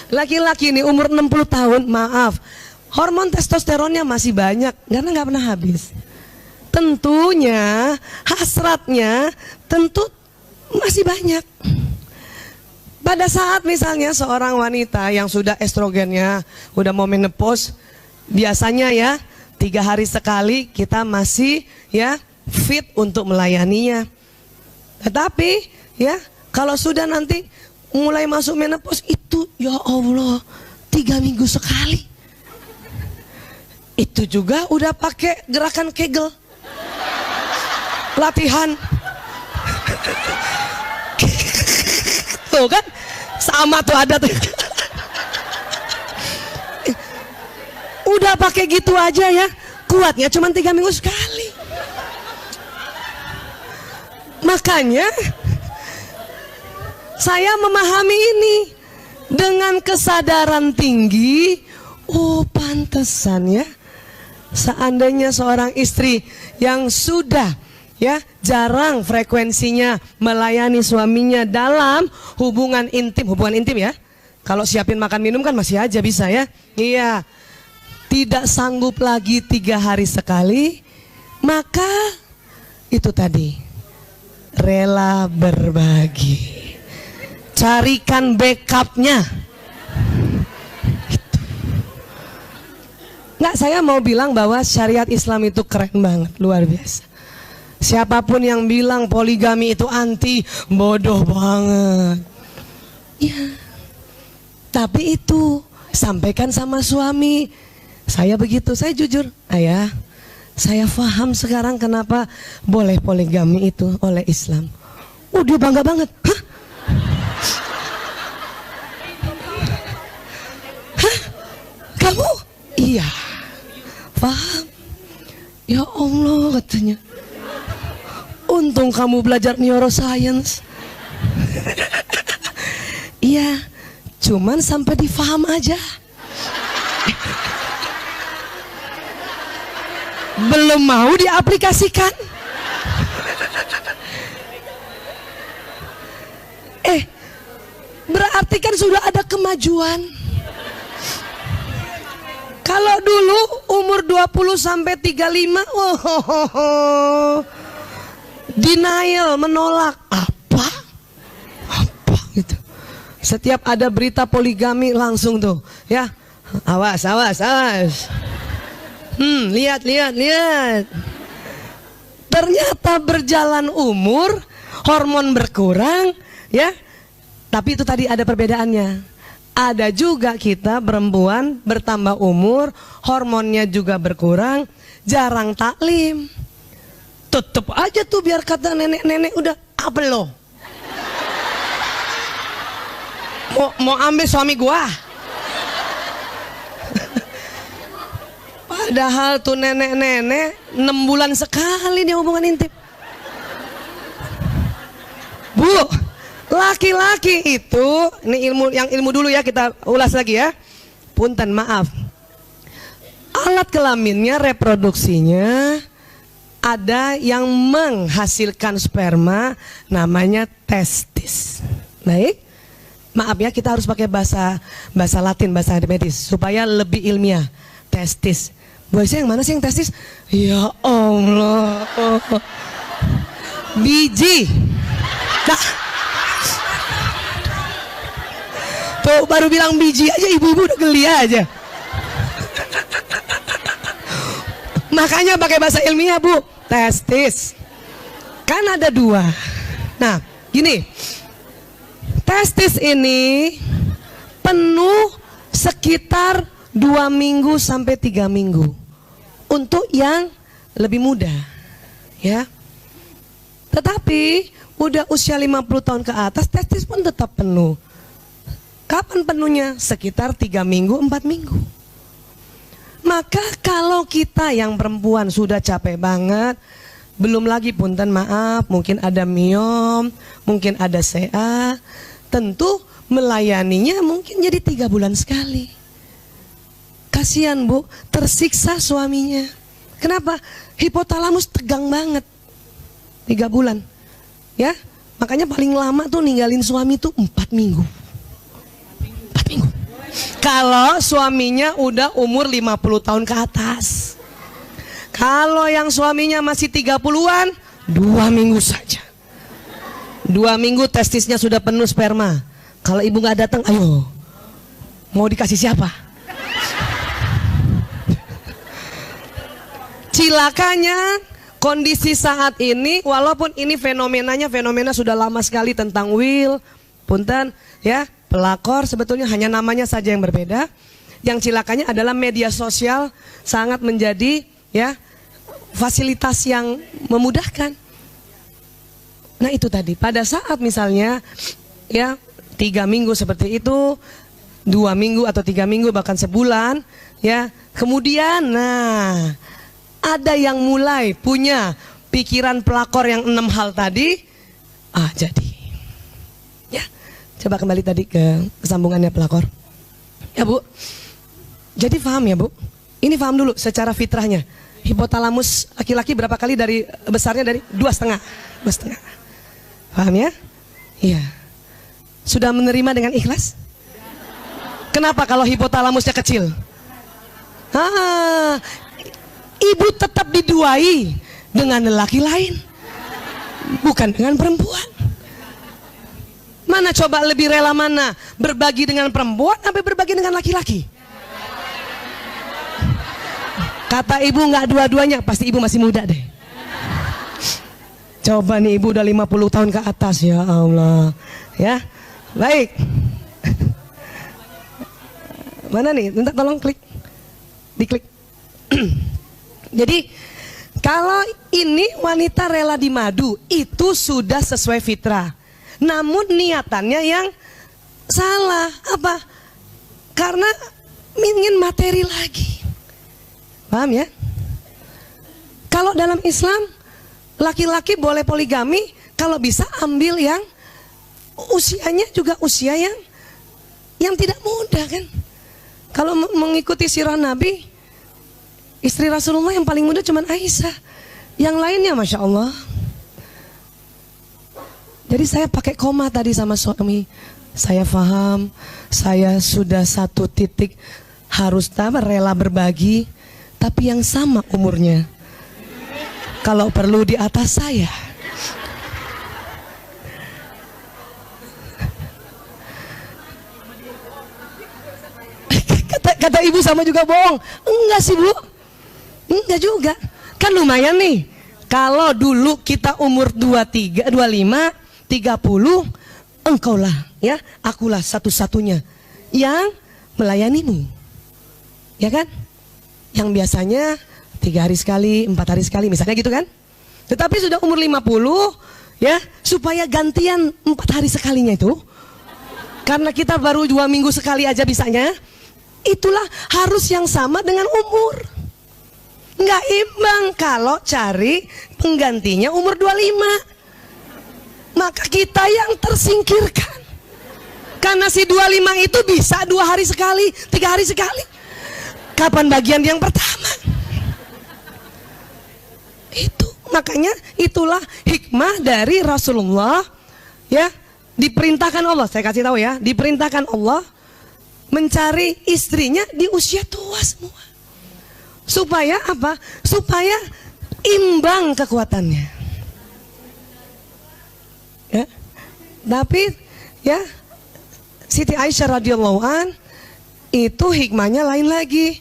Laki-laki nih umur 60 tahun, maaf, hormon testosteronnya masih banyak karena nggak pernah habis. Tentunya hasratnya tentu masih banyak. Pada saat misalnya seorang wanita yang sudah estrogennya udah mau menopause, biasanya ya 3 hari sekali kita masih ya fit untuk melayaninya. Tetapi ya kalau sudah nanti mulai masuk menopause itu ya Allah 3 minggu sekali. Itu juga udah pakai gerakan Kegel, latihan. Tuh kan sama tuh ada tuh. Udah pakai gitu aja ya, kuatnya cuma 3 minggu sekali. Makanya saya memahami ini dengan kesadaran tinggi. Oh pantesan ya, seandainya seorang istri yang sudah ya jarang frekuensinya melayani suaminya dalam hubungan intim ya. Kalau siapin makan minum kan masih aja bisa ya. Iya. Tidak sanggup lagi 3 hari sekali, maka itu tadi rela berbagi. Carikan backupnya. Gitu. Nggak, saya mau bilang bahwa syariat Islam itu keren banget, luar biasa. Siapapun yang bilang poligami itu anti, bodoh banget. Ya, tapi itu sampaikan sama suami. Saya begitu, saya jujur, ayah, saya paham sekarang kenapa boleh poligami itu oleh Islam. Oh dia bangga banget. Hah? Hah? Kamu? Iya, paham. Ya Allah katanya. Untung kamu belajar neuroscience. Iya, cuman sampai difaham aja. Belum mau diaplikasikan. Berarti kan sudah ada kemajuan. Kalau dulu umur 20 sampai 35, denial, menolak. Apa gitu. Setiap ada berita poligami langsung tuh, ya. Awas. Lihat. Ternyata berjalan umur, hormon berkurang, ya. Tapi itu tadi ada perbedaannya. Ada juga kita perempuan bertambah umur, hormonnya juga berkurang, jarang taklim. Tetep aja tuh biar kata nenek-nenek udah apa lo? Mau ambil suami gua. Padahal tuh nenek-nenek 6 bulan sekali dia hubungan intim. Bu, laki-laki itu, ini ilmu dulu ya, kita ulas lagi ya. Punten, maaf. Alat kelaminnya, reproduksinya ada yang menghasilkan sperma, namanya testis. Baik, maaf ya, kita harus pakai bahasa Latin, bahasa medis supaya lebih ilmiah. Testis. Boysnya yang mana sih yang testis? Ya Allah. Biji. Nah. Tuh baru bilang biji aja ibu-ibu udah geli aja. Makanya pakai bahasa ilmiah bu, testis. Kan ada 2. Nah gini, testis ini penuh sekitar 2 minggu sampai 3 minggu untuk yang lebih muda, ya. Tetapi udah usia 50 tahun ke atas, testis pun tetap penuh. Kapan penuhnya? Sekitar 3 minggu, 4 minggu. Maka kalau kita yang perempuan sudah capek banget, belum lagi punten maaf, mungkin ada miom, mungkin ada CA, tentu melayaninya mungkin jadi 3 bulan sekali. Kasihan bu, tersiksa suaminya. Kenapa? Hipotalamus tegang banget 3 bulan, ya. Makanya paling lama tuh ninggalin suami tuh 4 minggu. 4 minggu. kalau suaminya udah umur 50 tahun ke atas. Kalau yang suaminya masih 30-an, 2 minggu saja. 2 minggu testisnya sudah penuh sperma. Kalau ibu nggak datang, ayo, mau dikasih siapa? Cilakanya kondisi saat ini, walaupun ini fenomena sudah lama sekali tentang will, punten, ya, pelakor, sebetulnya hanya namanya saja yang berbeda. Yang cilakanya adalah media sosial sangat menjadi, ya, fasilitas yang memudahkan. Nah itu tadi, pada saat misalnya ya 3 minggu seperti itu, 2 minggu atau 3 minggu bahkan sebulan, ya, kemudian nah ada yang mulai punya pikiran pelakor yang 6 hal tadi, jadi ya, coba kembali tadi ke sambungannya pelakor ya Bu. Jadi paham ya Bu, ini paham dulu secara fitrahnya. Hipotalamus laki-laki berapa kali dari besarnya, dari 2,5. Paham ya? Iya. Sudah menerima dengan ikhlas? Kenapa kalau hipotalamusnya kecil? Ibu tetap diduai dengan lelaki lain, bukan dengan perempuan. Mana coba lebih rela mana? Berbagi dengan perempuan atau berbagi dengan laki-laki? Kata ibu nggak dua-duanya, pasti ibu masih muda deh. Coba nih ibu udah 50 tahun ke atas, ya Allah. Ya, baik. Mana nih? Minta tolong klik, diklik. Jadi kalau ini wanita rela dimadu, itu sudah sesuai fitrah. Namun niatannya yang salah. Apa? Karena ingin materi lagi. Paham ya? Kalau dalam Islam, laki-laki boleh poligami kalau bisa ambil yang usianya juga usia yang tidak muda kan. Kalau mengikuti sirah Nabi, istri Rasulullah yang paling muda cuma Aisyah. Yang lainnya Masya Allah. Jadi saya pakai koma tadi sama suami. Saya paham, saya sudah satu titik harus rela berbagi, tapi yang sama umurnya. Kalau perlu di atas saya. Kata ibu sama juga bohong. Enggak sih Bu, enggak juga. Kan lumayan nih. Kalau dulu kita umur 23, 25, 30, engkaulah ya, akulah satu-satunya yang melayanimu. Ya kan? Yang biasanya 3 hari sekali, 4 hari sekali, misalnya gitu kan. Tetapi sudah umur 50, ya, supaya gantian 4 hari sekalinya itu, karena kita baru 2 minggu sekali aja bisanya, itulah harus yang sama dengan umur. Nggak imbang kalau cari penggantinya umur 25. Maka kita yang tersingkirkan. Karena si 25 itu bisa 2 hari sekali, 3 hari sekali. Kapan bagian yang pertama? Itu makanya itulah hikmah dari Rasulullah, ya, diperintahkan Allah, saya kasih tahu ya, diperintahkan Allah mencari istrinya di usia tua semua. Supaya apa? Supaya imbang kekuatannya. Ya. Tapi ya, Siti Aisyah radhiyallahu an itu hikmahnya lain lagi.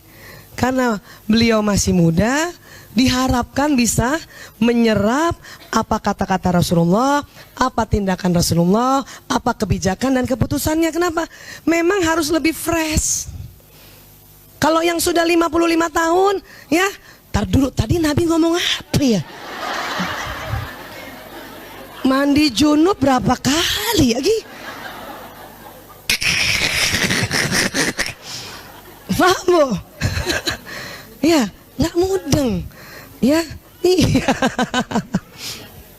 Karena beliau masih muda, diharapkan bisa menyerap apa kata-kata Rasulullah, apa tindakan Rasulullah, apa kebijakan dan keputusannya. Kenapa? Memang harus lebih fresh. Kalau yang sudah 55 tahun, ya, tar dulu, tadi Nabi ngomong apa ya? Mandi junub berapa kali ya, Gi? Paham Bu? Ya, nggak mudeng. Ya, iya.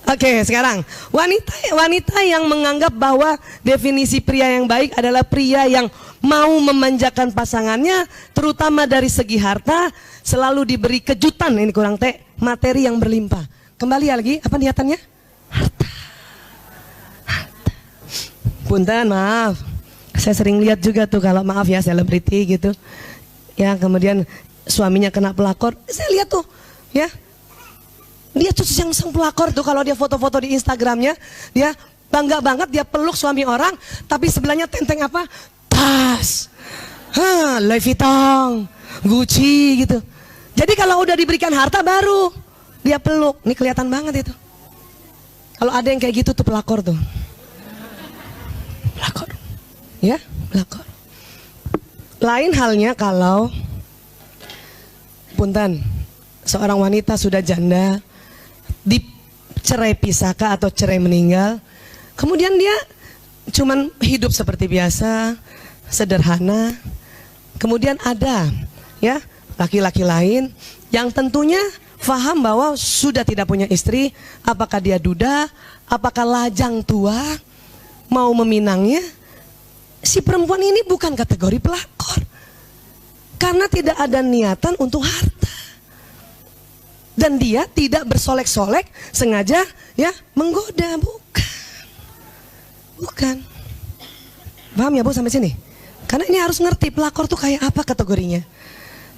Oke, sekarang wanita yang menganggap bahwa definisi pria yang baik adalah pria yang mau memanjakan pasangannya, terutama dari segi harta, selalu diberi kejutan, ini kurang materi yang berlimpah. Kembali lagi, apa niatannya? Harta. Punten, maaf. Saya sering lihat juga tuh kalau maaf ya selebriti gitu. Ya kemudian suaminya kena pelakor. Saya lihat tuh ya. Dia tuh yang sang pelakor tuh kalau dia foto-foto di Instagramnya. Dia bangga banget dia peluk suami orang. Tapi sebelahnya tenteng apa? Tas. Louis Vuitton. Gucci gitu. Jadi kalau udah diberikan harta baru dia peluk. Ini kelihatan banget itu. Kalau ada yang kayak gitu tuh pelakor tuh. Pelakor. Ya, pelakor. Lain halnya kalau punten seorang wanita sudah janda dicerai pisahkah atau cerai meninggal, kemudian dia cuman hidup seperti biasa, sederhana. Kemudian ada ya laki-laki lain yang tentunya faham bahwa sudah tidak punya istri, apakah dia duda, apakah lajang tua, mau meminangnya. Si perempuan ini bukan kategori pelakor karena tidak ada niatan untuk harta, dan dia tidak bersolek-solek sengaja ya menggoda, bukan. Paham ya Bu sampai sini? Karena ini harus ngerti pelakor tuh kayak apa kategorinya.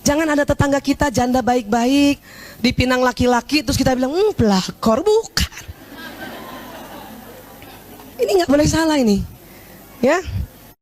Jangan ada tetangga kita janda baik-baik dipinang laki-laki terus kita bilang pelakor, bukan. Ini nggak boleh salah ini, ya.